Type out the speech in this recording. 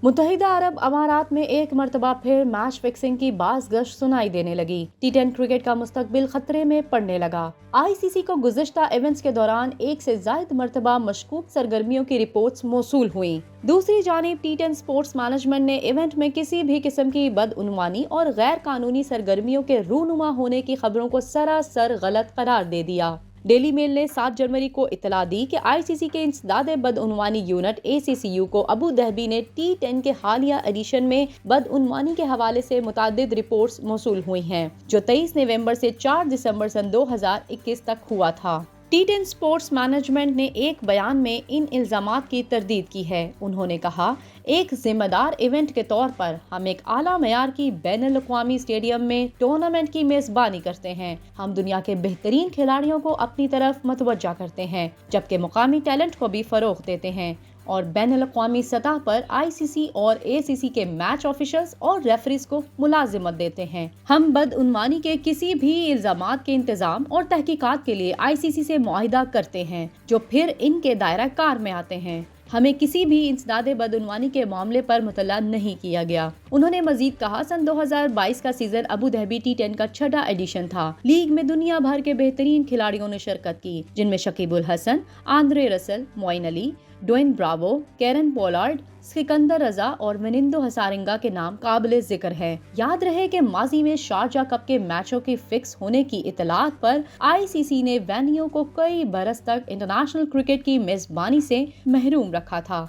मुत्तहिदा अरब अमारात में एक मरतबा फिर मैच फिक्सिंग की बाज़ गश्त सुनाई देने लगी। T10 क्रिकेट का मुस्तकबिल खतरे में पड़ने लगा। ICC को गुज़िश्ता इवेंट्स के दौरान एक से ज़ायद मरतबा मशकूक सरगर्मियों की रिपोर्ट्स मौसूल हुई। दूसरी जानिब T10 स्पोर्ट्स मैनेजमेंट ने इवेंट में किसी भी किस्म की बदउनवानी और गैर कानूनी सरगर्मियों के रूनुमा होने की खबरों को सरासर गलत करार दे दिया। डेली मेल ने 7 जनवरी को इत्तला दी कि ICC के इंसदादे बदउनवानी यूनिट ACCU को अबू धाबी ने T10 के हालिया एडिशन में बदउनवानी के हवाले से मुतादिद रिपोर्ट्स मौसूल हुई हैं, जो 23 नवंबर से 4 दिसंबर सन 2021 तक हुआ था। T10 स्पोर्ट्स मैनेजमेंट ने एक बयान में इन इल्जामात की तरदीद की है। उन्होंने कहा, एक जिम्मेदार इवेंट के तौर पर हम एक आला मयार की बैनुल अक़वामी स्टेडियम में टूर्नामेंट की मेज़बानी करते हैं। हम दुनिया के बेहतरीन खिलाड़ियों को अपनी तरफ मतवज्जा करते हैं, जबकि मुकामी टैलेंट को भी फ़रोग़ देते हैं और बैनुल अक़वामी सतह पर ICC और ACC के मैच ऑफिशल्स और रेफरीज को मुलाजिमत देते हैं। हम बदउनवानी के किसी भी इल्जामात के इंतजाम और तहकीकात के लिए ICC से मुआहिदा करते हैं, जो फिर इनके दायरा कार में आते हैं। हमें किसी भी इंसदादे बदउनवानी के मामले पर मुतल्ला नहीं किया गया। उन्होंने मजीद कहा, सन 2022 का सीजन अबू धाबी T10 का 6वां एडिशन था। लीग में दुनिया भर के बेहतरीन खिलाड़ियों ने शिरकत की, जिनमें Shakib ul Hasan, Andre Russell, Moeen Ali, Dwayne Bravo, Kieron Pollard, Sikandar Raza और मेनिंदो हसारिंगा के नाम काबिल जिक्र है। याद रहे कि माजी में शारजा कप के मैचों की फिक्स होने की इतलात पर ICC ने वेन्यू को कई बरस तक इंटरनेशनल क्रिकेट की मेजबानी से महरूम रखा था।